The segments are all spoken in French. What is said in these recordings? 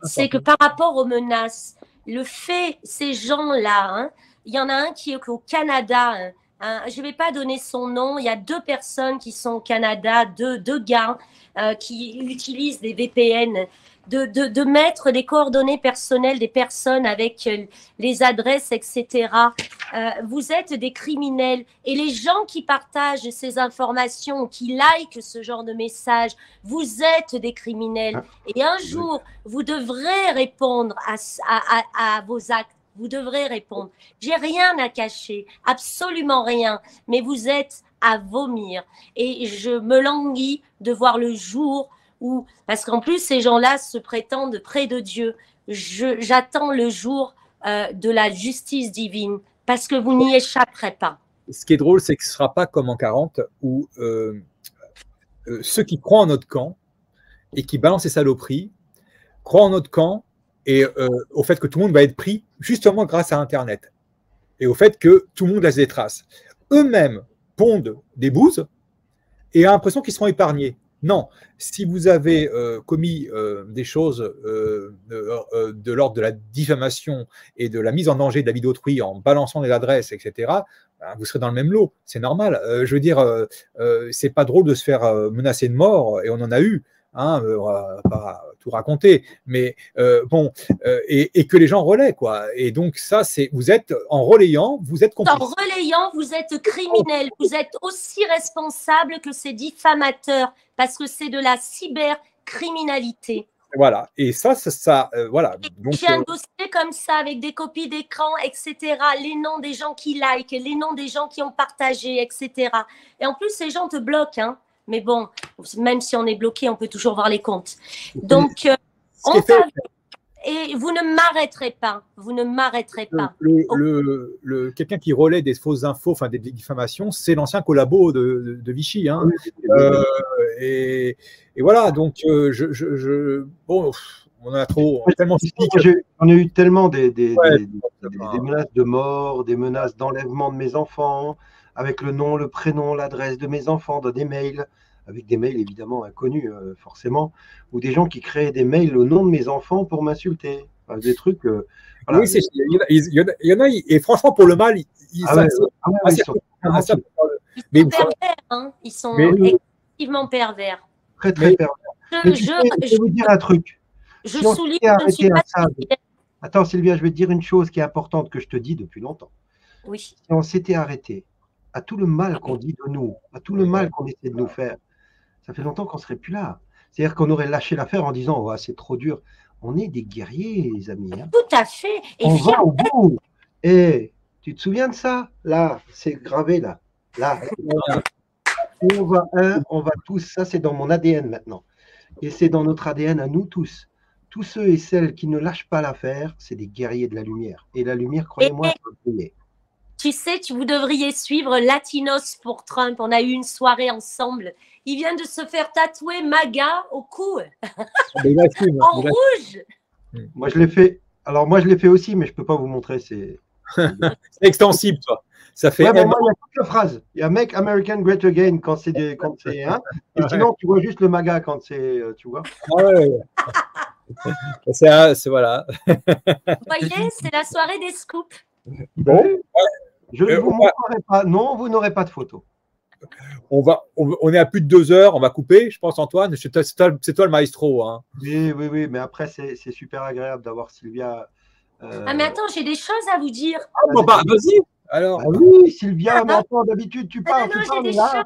c'est que par rapport aux menaces, le fait, ces gens-là, hein, il y en a un qui est au Canada, je ne vais pas donner son nom, il y a 2 personnes qui sont au Canada, deux gars qui utilisent des VPN, de mettre les coordonnées personnelles des personnes avec les adresses, etc. Vous êtes des criminels. Et les gens qui partagent ces informations, qui likent ce genre de messages, vous êtes des criminels. Et un jour, vous devrez répondre à vos actes. Vous devrez répondre. J'ai rien à cacher, absolument rien. Mais vous êtes à vomir. Et je me languis de voir le jour où, parce qu'en plus, ces gens-là se prétendent près de Dieu. J'attends le jour de la justice divine, parce que vous n'y échapperez pas. Ce qui est drôle, c'est que ce ne sera pas comme en 40, où ceux qui croient en notre camp et qui balancent ces saloperies croient en notre camp et au fait que tout le monde va être pris justement grâce à Internet et au fait que tout le monde laisse des traces. Eux-mêmes pondent des bouses et ont l'impression qu'ils seront épargnés. Non, si vous avez commis des choses de l'ordre de la diffamation et de la mise en danger de la vie d'autrui en balançant des adresses, etc., ben, vous serez dans le même lot. C'est normal. Je veux dire, c'est pas drôle de se faire menacer de mort, et on en a eu. Hein, on va pas tout raconter, mais bon, et que les gens relaient, quoi. Et donc ça, c'est, vous êtes en relayant, vous êtes complice. En relayant, vous êtes criminel, vous êtes aussi responsable que ces diffamateurs, parce que c'est de la cybercriminalité. Voilà, et ça voilà. J'ai un dossier comme ça avec des copies d'écran, etc., les noms des gens qui likent, les noms des gens qui ont partagé, etc. Et en plus, ces gens te bloquent, hein. Mais bon, même si on est bloqué, on peut toujours voir les comptes. Donc, et vous ne m'arrêterez pas. Vous ne m'arrêterez pas. Quelqu'un qui relaie des fausses infos, enfin des diffamations, c'est l'ancien collabo de Vichy. Hein. Et voilà, donc bon, on a trop tellement. On a eu tellement des menaces de mort, des menaces d'enlèvement de mes enfants, avec le nom, le prénom, l'adresse de mes enfants dans des mails, avec des mails évidemment inconnus forcément, ou des gens qui créaient des mails au nom de mes enfants pour m'insulter. Enfin, des trucs. Voilà. Oui, il y en a, et franchement, pour le mal, ils sont pervers. Hein. Ils sont effectivement pervers. Très, très pervers. Mais je vais vous dire un truc. Je souligne que je ne suis pas Attends, Sylvia, je vais te dire une chose qui est importante que je te dis depuis longtemps. Oui. Si on s'était arrêté à tout le mal qu'on dit de nous, à tout le mal qu'on essaie de nous faire, ça fait longtemps qu'on ne serait plus là. C'est-à-dire qu'on aurait lâché l'affaire en disant oh, c'est trop dur. On est des guerriers, les amis. Hein. Tout à fait. Et on va au bout. Et tu te souviens de ça? Là, c'est gravé là. Là. On va tous. Ça, c'est dans mon ADN maintenant. Et c'est dans notre ADN à nous tous. Tous ceux et celles qui ne lâchent pas l'affaire, c'est des guerriers de la lumière. Et la lumière, croyez-moi, c'est briller. Tu sais, vous devriez suivre Latinos pour Trump. On a eu une soirée ensemble. Il vient de se faire tatouer MAGA au cou. En rouge. Moi, je l'ai fait. Alors, moi, je l'ai fait aussi, mais je ne peux pas vous montrer. C'est extensible, toi. Ça fait. Ouais, moi, il y a toute la phrase. Il y a Make American Great Again quand c'est. Hein, et sinon, tu vois juste le MAGA quand c'est. Tu vois. Ah ouais. C'est voilà. Vous voyez, c'est la soirée des scoops. Bon. Je ne vous montrerai pas. Non, vous n'aurez pas de photo. On est à plus de 2 heures. On va couper, je pense, Antoine. C'est toi le maestro. Hein. Oui. Mais après, c'est super agréable d'avoir Sylvia. Ah, mais attends, j'ai des choses à vous dire. Ah, bon, bah, vas-y. Alors. Ah oui, Sylvia, mais attends, d'habitude, tu parles. Non, j'ai des choses.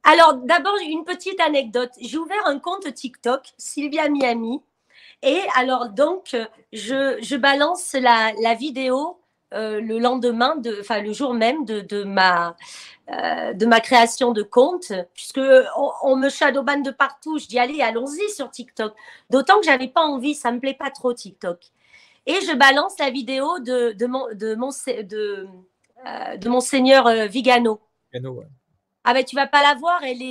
Alors, d'abord, une petite anecdote. J'ai ouvert un compte TikTok, Sylvia Miami. Et alors, donc, je balance la vidéo le lendemain, le jour même de ma création de compte, puisque on me shadowban de partout. Je dis, allez, allons-y sur TikTok. D'autant que je n'avais pas envie, ça ne me plaît pas trop TikTok. Et je balance la vidéo de Monseigneur Vigano. Ouais. Ah ben, tu ne vas pas la voir, elle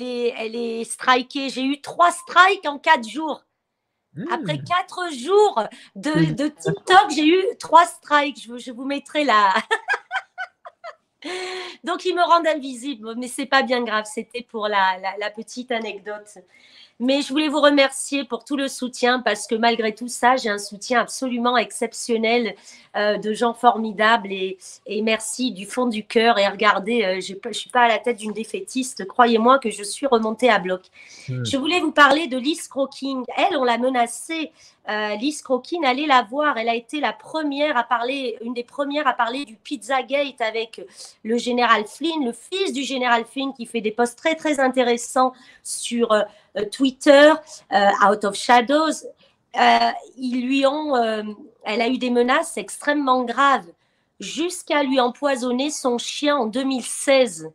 est strikée. J'ai eu 3 strikes en 4 jours. Après 4 jours de TikTok, j'ai eu 3 strikes. Je vous mettrai là. Donc, ils me rendent invisible, mais ce n'est pas bien grave. C'était pour la petite anecdote. Mais je voulais vous remercier pour tout le soutien parce que malgré tout ça, j'ai un soutien absolument exceptionnel de gens formidables et merci du fond du cœur. Et regardez, je ne suis pas à la tête d'une défaitiste. Croyez-moi que je suis remontée à bloc. Je voulais vous parler de Liz Crokin. Elle, on l'a menacée. Liz Crokin, allez la voir. Elle a été la première à parler, une des premières à parler du Pizzagate avec le général Flynn, le fils du général Flynn, qui fait des posts très, très intéressants sur Twitter, Out of Shadows. Ils lui ont, elle a eu des menaces extrêmement graves, jusqu'à lui empoisonner son chien en 2016.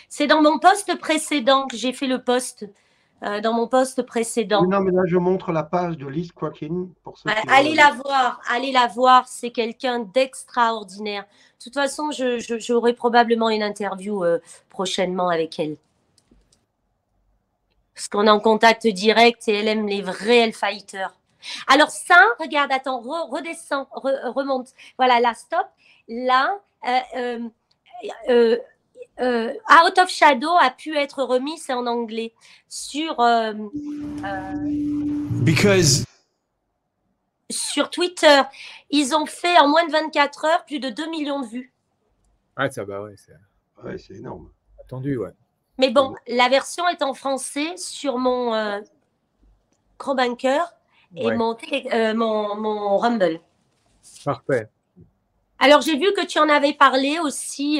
C'est dans mon post précédent que j'ai fait le post. Dans mon post précédent. Oui, non, mais là, je montre la page de Liz Crokin. Pour ceux qui allez la voir, c'est quelqu'un d'extraordinaire. De toute façon, j'aurai probablement une interview prochainement avec elle. Parce qu'on est en contact direct et elle aime les vrais fighters. Alors ça, regarde, attends, redescends, remonte. Voilà, là, stop. Là, Out of Shadow a pu être remis, c'est en anglais, sur Twitter. Ils ont fait en moins de 24 heures plus de 2 millions de vues. Ouais, ça, bah ouais, c'est énorme. Attendu, ouais. Mais bon, la version est en français sur mon Crowbanker et mon Rumble. Parfait. Alors, j'ai vu que tu en avais parlé aussi.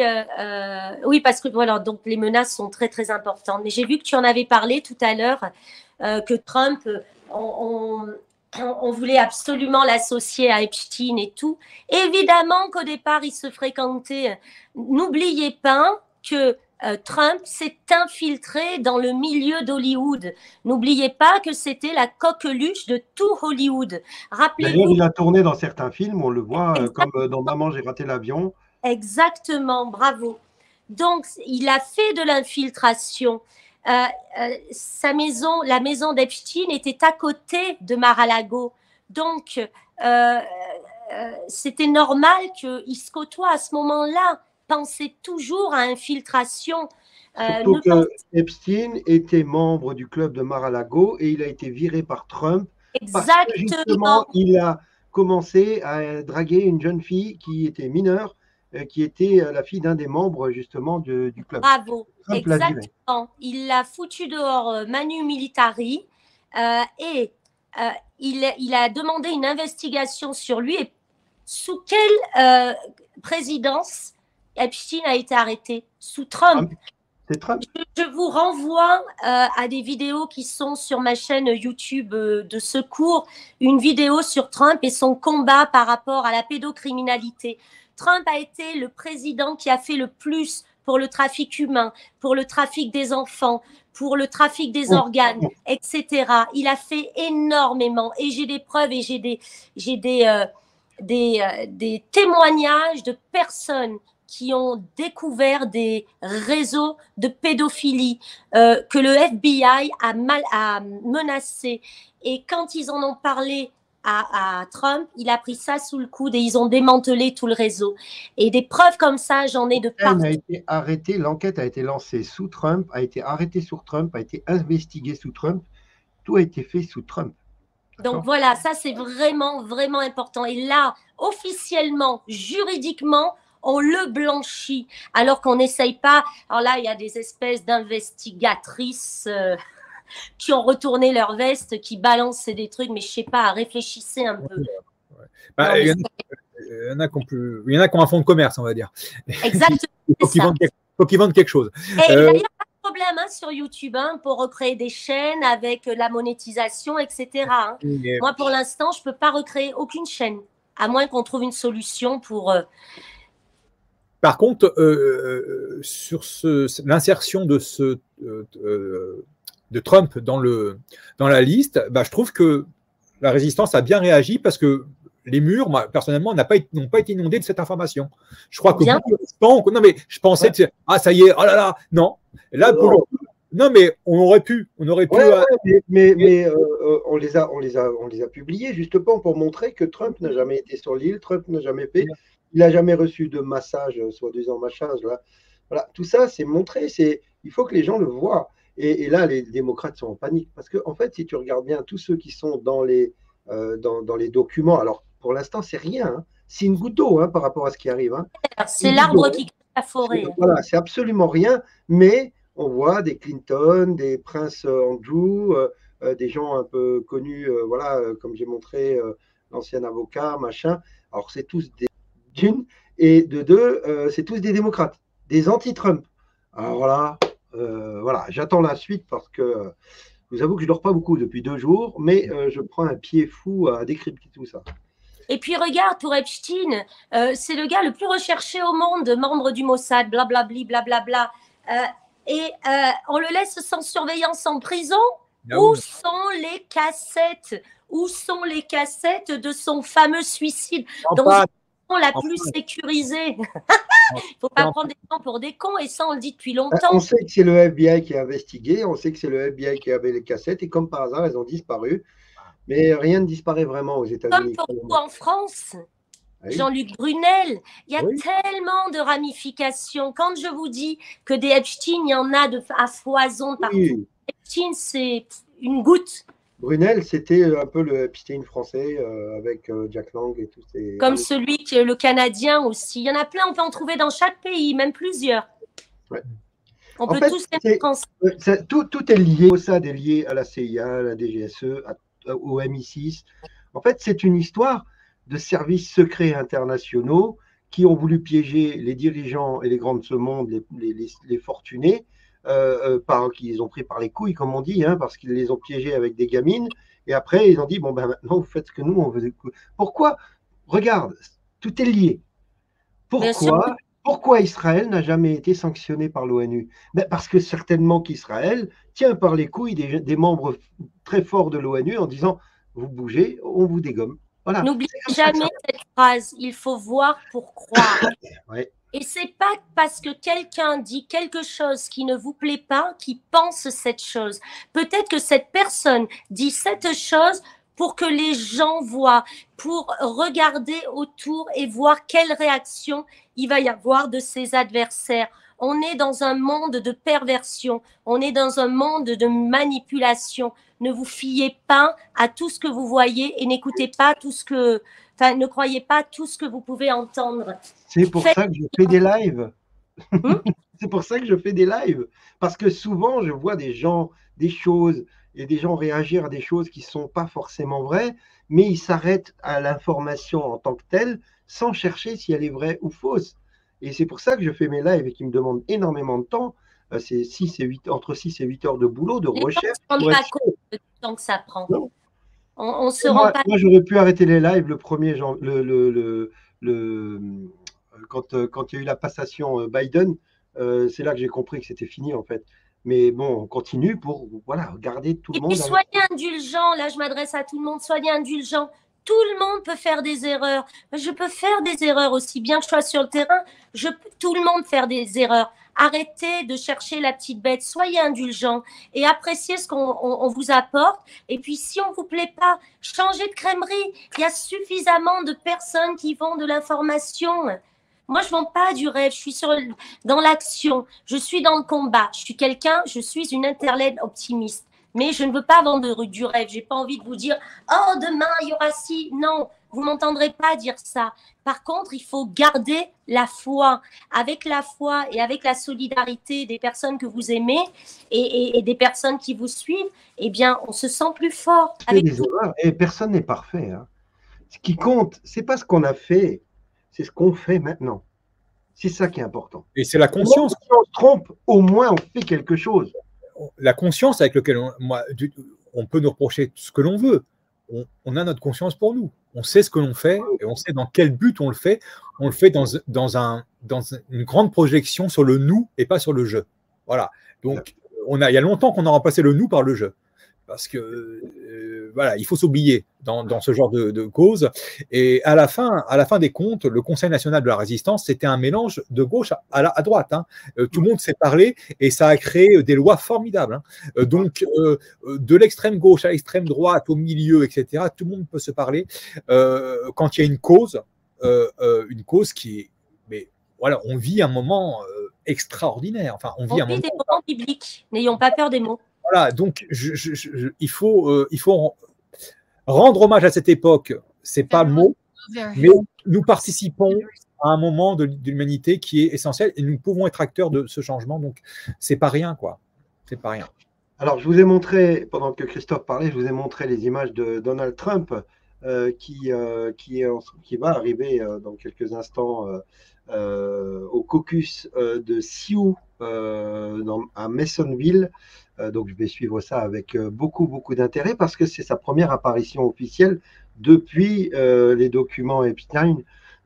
Oui, parce que voilà, donc les menaces sont très, très importantes. Mais j'ai vu que tu en avais parlé tout à l'heure, que Trump, on voulait absolument l'associer à Epstein et tout. Évidemment qu'au départ, ils se fréquentaient. N'oubliez pas que Trump s'est infiltré dans le milieu d'Hollywood. N'oubliez pas que c'était la coqueluche de tout Hollywood. Rappelez-vous. D'ailleurs, il a tourné dans certains films, on le voit, comme dans Maman, j'ai raté l'avion. Exactement, bravo. Donc, il a fait de l'infiltration. Sa maison, la maison d'Epstein, était à côté de Mar-a-Lago. Donc, c'était normal qu'il se côtoie à ce moment-là. Pensez toujours à infiltration. Surtout que Epstein était membre du club de Mar-a-Lago et il a été viré par Trump. Exactement. Parce que justement, il a commencé à draguer une jeune fille qui était mineure, qui était la fille d'un des membres justement du club. Bravo, Trump exactement. Il l'a foutu dehors manu militari et il a demandé une investigation sur lui. Et sous quelle présidence Epstein a été arrêté? Sous Trump. C'est Trump. Je vous renvoie à des vidéos qui sont sur ma chaîne YouTube de secours, une vidéo sur Trump et son combat par rapport à la pédocriminalité. Trump a été le président qui a fait le plus pour le trafic humain, pour le trafic des enfants, pour le trafic des organes, etc. Il a fait énormément et j'ai des preuves et j'ai des témoignages de personnes qui ont découvert des réseaux de pédophilie que le FBI a menacé. Et quand ils en ont parlé à Trump, il a pris ça sous le coude et ils ont démantelé tout le réseau. Et des preuves comme ça, j'en ai de partout. A été arrêté, l'enquête a été lancée sous Trump, a été arrêtée sous Trump, a été investiguée sous Trump. Tout a été fait sous Trump. Donc voilà, ça c'est vraiment, vraiment important. Et là, officiellement, juridiquement, on le blanchit, alors qu'on n'essaye pas. Alors là, il y a des espèces d'investigatrices qui ont retourné leur veste, qui balancent des trucs, mais je sais pas, réfléchissez un peu. Bah, il y en a qui ont un fonds de commerce, on va dire. Exactement. Il faut qu'ils vendent quelque chose. Et d'ailleurs, pas de problème sur YouTube pour recréer des chaînes avec la monétisation, etc. Moi, pour l'instant, je ne peux pas recréer aucune chaîne, à moins qu'on trouve une solution pour… Par contre, sur l'insertion de Trump dans la liste, bah, je trouve que la résistance a bien réagi parce que les murs, moi, personnellement, n'ont pas été inondés de cette information. Je crois que non, mais je pensais ah ça y est, oh là là, non. Là, non, mais on aurait pu. Mais on les a publiés justement pour montrer que Trump n'a jamais été sur l'île, Trump n'a jamais fait. Il n'a jamais reçu de massage, soi-disant massage. Là. Voilà, tout ça, c'est montré. Il faut que les gens le voient. Et là, les démocrates sont en panique. Parce que, en fait, si tu regardes bien, tous ceux qui sont dans les documents, alors pour l'instant, c'est rien. Hein. C'est une goutte d'eau par rapport à ce qui arrive. Hein. C'est l'arbre qui cache la forêt. Voilà, c'est absolument rien. Mais on voit des Clinton, des princes Andrew, des gens un peu connus, voilà, comme j'ai montré, l'ancien avocat, machin. Alors, c'est tous d'une, et de deux, c'est tous des démocrates, des anti-Trump. Alors là, voilà, j'attends la suite parce que je vous avoue que je ne dors pas beaucoup depuis 2 jours, mais je prends un pied fou à décrypter tout ça. Et puis regarde, pour Epstein, c'est le gars le plus recherché au monde, membre du Mossad, blablabli, blablabla. Et on le laisse sans surveillance en prison. Où sont les cassettes? Où sont les cassettes de son fameux suicide dans la plus sécurisée? Il ne faut pas prendre des gens pour des cons, et ça, on le dit depuis longtemps. On sait que c'est le FBI qui a investigué, on sait que c'est le FBI qui avait les cassettes, et comme par hasard, elles ont disparu. Mais rien ne disparaît vraiment aux États-Unis. Comme pour vous en France, Jean-Luc Brunel, il y a tellement de ramifications. Quand je vous dis que des Epstein, il y en a à foison partout. Epstein, c'est une goutte. Brunel, c'était un peu le Epstein français avec Jack Lang et tous ces... Comme celui qui est le Canadien aussi. Il y en a plein, on peut en trouver dans chaque pays, même plusieurs. Ouais. On peut tous les français. Tout est lié. Ça est lié à la CIA, à la DGSE, au MI6. En fait, c'est une histoire de services secrets internationaux qui ont voulu piéger les dirigeants et les grands de ce monde, les fortunés, qui les ont pris par les couilles, comme on dit, parce qu'ils les ont piégés avec des gamines. Et après, ils ont dit, bon, ben maintenant, vous faites ce que nous, on veut. Pourquoi? Regarde, tout est lié. Pourquoi Israël n'a jamais été sanctionné par l'ONU? Parce que certainement qu'Israël tient par les couilles des membres très forts de l'ONU en disant, vous bougez, on vous dégomme. Voilà. N'oubliez jamais cette phrase, il faut voir pour croire. Ouais. Et c'est pas parce que quelqu'un dit quelque chose qui ne vous plaît pas qu'il pense cette chose. Peut-être que cette personne dit cette chose pour que les gens voient, pour regarder autour et voir quelle réaction il va y avoir de ses adversaires. On est dans un monde de perversion, on est dans un monde de manipulation. Ne vous fiez pas à tout ce que vous voyez et n'écoutez pas tout ce que... Enfin, ne croyez pas tout ce que vous pouvez entendre. C'est pour ça que je fais des lives. C'est pour ça que je fais des lives. Parce que souvent, je vois des gens, des choses, et des gens réagir à des choses qui ne sont pas forcément vraies, mais ils s'arrêtent à l'information en tant que telle, sans chercher si elle est vraie ou fausse. Et c'est pour ça que je fais mes lives et qui me demandent énormément de temps. C'est entre 6 et 8 heures de boulot, de recherche. On ne se rend pas compte du temps que ça prend. On se rend pas. Moi, j'aurais pu arrêter les lives le 1er janvier, quand il y a eu la passation Biden. C'est là que j'ai compris que c'était fini, en fait. Mais bon, on continue pour garder tout le monde. Et soyez indulgents. Là, je m'adresse à tout le monde. Soyez indulgents. Tout le monde peut faire des erreurs. Je peux faire des erreurs aussi bien que je sois sur le terrain. Tout le monde peut faire des erreurs. Arrêtez de chercher la petite bête. Soyez indulgents et appréciez ce qu'on vous apporte. Et puis, si on ne vous plaît pas, changez de crèmerie. Il y a suffisamment de personnes qui vendent de l'information. Moi, je ne vends pas du rêve. Je suis dans l'action. Je suis dans le combat. Je suis une interlède optimiste. Mais je ne veux pas vendre du rêve. Je n'ai pas envie de vous dire « Oh, demain, il y aura ci ». Non, vous ne m'entendrez pas dire ça. Par contre, il faut garder la foi. Avec la foi et avec la solidarité des personnes que vous aimez et des personnes qui vous suivent, eh bien, on se sent plus fort. Et personne n'est parfait. Ce qui compte, ce n'est pas ce qu'on a fait, c'est ce qu'on fait maintenant. C'est ça qui est important. Et c'est la conscience. Si on se trompe, au moins on fait quelque chose. La conscience avec laquelle on peut nous reprocher ce que l'on veut. On a notre conscience pour nous. On sait ce que l'on fait et on sait dans quel but on le fait. On le fait dans une grande projection sur le nous et pas sur le je. Voilà. Donc, il y a longtemps qu'on a remplacé le nous par le je. Parce que il faut s'oublier dans ce genre de cause. Et à la fin des comptes, le Conseil national de la résistance, c'était un mélange de gauche à droite. Tout le monde s'est parlé et ça a créé des lois formidables. Donc, de l'extrême gauche à l'extrême droite, au milieu, etc., tout le monde peut se parler quand il y a une cause qui est... Mais voilà, on vit un moment extraordinaires. Enfin, on On vit un vit moment. des moments bibliques. N'ayons pas peur des mots. Voilà, donc il faut rendre hommage à cette époque. C'est pas le mot, mais nous participons à un moment de l'humanité qui est essentiel et nous pouvons être acteurs de ce changement. Donc, c'est pas rien, quoi. C'est pas rien. Alors, je vous ai montré, pendant que Christophe parlait, je vous ai montré les images de Donald Trump qui va arriver dans quelques instants au caucus de Sioux à Masonville. Donc, je vais suivre ça avec beaucoup, beaucoup d'intérêt parce que c'est sa première apparition officielle depuis les documents Epstein.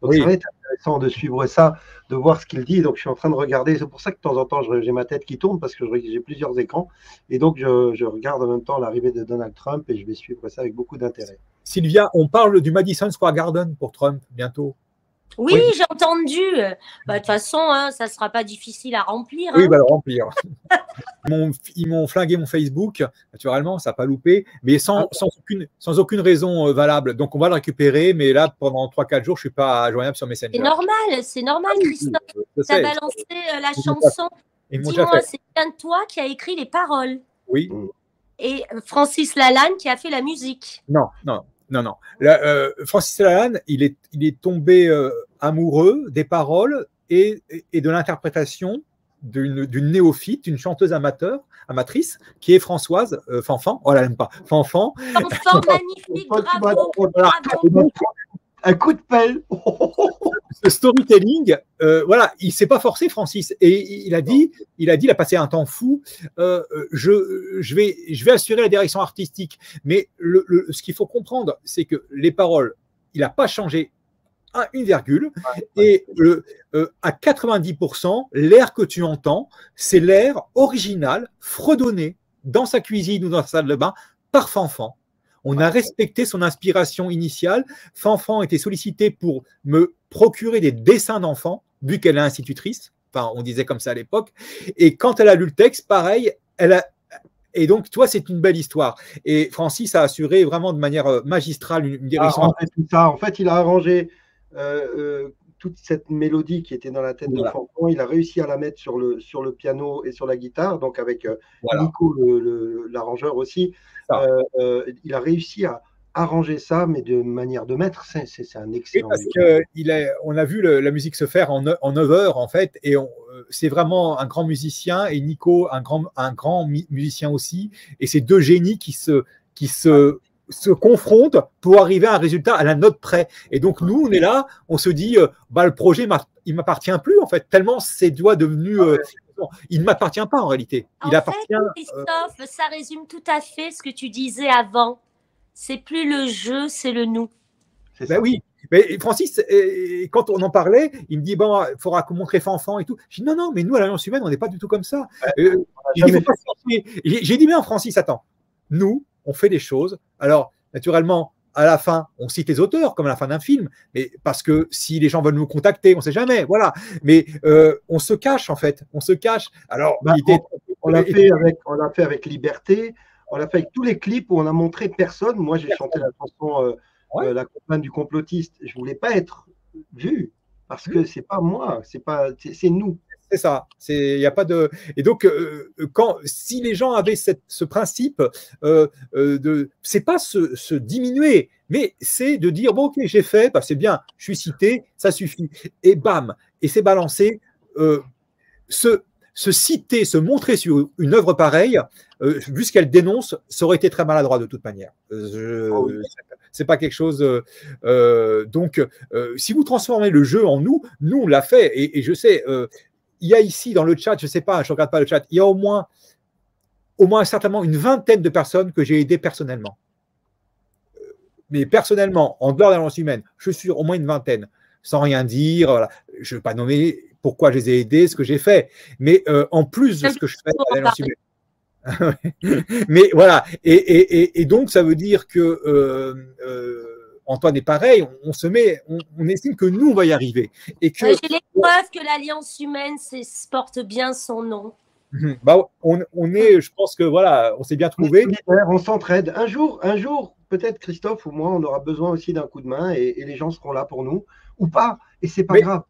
Donc, ça va être intéressant de suivre ça, de voir ce qu'il dit. Donc, je suis en train de regarder. C'est pour ça que de temps en temps, j'ai ma tête qui tourne parce que j'ai plusieurs écrans. Et donc, je regarde en même temps l'arrivée de Donald Trump et je vais suivre ça avec beaucoup d'intérêt. Sylvia, on parle du Madison Square Garden pour Trump bientôt. Oui, j'ai entendu. De toute façon, hein, ça ne sera pas difficile à remplir. Oui, hein. il va le remplir. Ils m'ont flingué mon Facebook, naturellement, ça n'a pas loupé, mais sans aucune raison valable. Donc, on va le récupérer, mais là, pendant 3-4 jours, je ne suis pas joignable sur Messenger. C'est normal, Christophe. Tu as balancé la chanson. Dis-moi, c'est bien toi qui as écrit les paroles. Oui. Et Francis Lalanne qui a fait la musique. Non. Francis Lalanne, il est tombé amoureux des paroles et de l'interprétation d'une néophyte, une chanteuse amatrice, qui est Françoise Fanfan. Oh là, elle n'aime pas. Fanfan. Fanfan, magnifique, bravo. Un coup de pelle. Ce storytelling, voilà, il s'est pas forcé, Francis, et il a passé un temps fou. Je vais assurer la direction artistique, mais ce qu'il faut comprendre, c'est que les paroles, il n'a pas changé une virgule, et à 90%, l'air que tu entends, c'est l'air original, fredonné dans sa cuisine ou dans sa salle de bain par Fanfan. On a respecté son inspiration initiale. Fanfan était sollicitée pour me procurer des dessins d'enfants, vu qu'elle est institutrice. Enfin, on disait comme ça à l'époque. Et quand elle a lu le texte, pareil, et donc, toi, c'est une belle histoire. Et Francis a assuré vraiment de manière magistrale une direction. En fait, il a arrangé toute cette mélodie qui était dans la tête de Fanfan. Il a réussi à la mettre sur le piano et sur la guitare, donc avec Nico, l'arrangeur aussi. Il a réussi à arranger ça, mais de manière de maître. C'est un excellent. Oui, parce qu'on a vu la musique se faire en 9 heures, en fait, et c'est vraiment un grand musicien, et Nico, un grand musicien aussi, et c'est deux génies qui se confrontent pour arriver à un résultat à la note près. Et donc, nous, on est là, on se dit, le projet, il ne m'appartient plus, en fait, tellement c'est devenu... il ne m'appartient pas, en réalité. Christophe, ça résume tout à fait ce que tu disais avant. C'est plus le jeu, c'est le nous. Oui. Mais Francis, quand on en parlait, il me dit, il faudra montrer Fanfan et tout. Je dis, non, mais nous, à l'Alliance humaine, on n'est pas du tout comme ça. J'ai dit, mais Francis, attends, nous, on fait des choses. Alors, naturellement, à la fin, on cite les auteurs, comme à la fin d'un film, mais parce que si les gens veulent nous contacter, on ne sait jamais, voilà. Mais on se cache, en fait, on se cache. Alors, on l'a fait avec Liberté, on l'a fait avec tous les clips où on a montré personne. Moi, j'ai chanté la chanson La compagne du complotiste. Je ne voulais pas être vu, parce que ce n'est pas moi, c'est nous. C'est ça. Y a pas de. Et donc, si les gens avaient ce principe c'est pas se diminuer, mais c'est de dire bon, ok, j'ai fait, c'est bien, je suis cité, ça suffit. Et bam, et c'est balancé. Se citer, se montrer sur une œuvre pareille, vu ce qu'elle dénonce, ça aurait été très maladroit de toute manière. C'est pas quelque chose. Donc, si vous transformez le jeu en nous, on l'a fait. Et je sais. Il y a ici dans le chat, je ne sais pas, je ne regarde pas le chat, il y a au moins certainement une vingtaine de personnes que j'ai aidées personnellement. Mais personnellement, en dehors de l'Alliance humaine, je suis au moins une vingtaine, sans rien dire. Voilà. Je ne vais pas nommer pourquoi je les ai aidés, ce que j'ai fait. Mais en plus de ce que je fais à l'Alliance humaine. Mais voilà. Et donc, ça veut dire que Antoine est pareil, on estime que nous, on va y arriver. J'ai les preuves que l'Alliance humaine porte bien son nom. Je pense que voilà, on s'est bien trouvé. On s'entraide. Un jour, peut-être Christophe ou moi, on aura besoin aussi d'un coup de main et les gens seront là pour nous, ou pas, et c'est pas grave.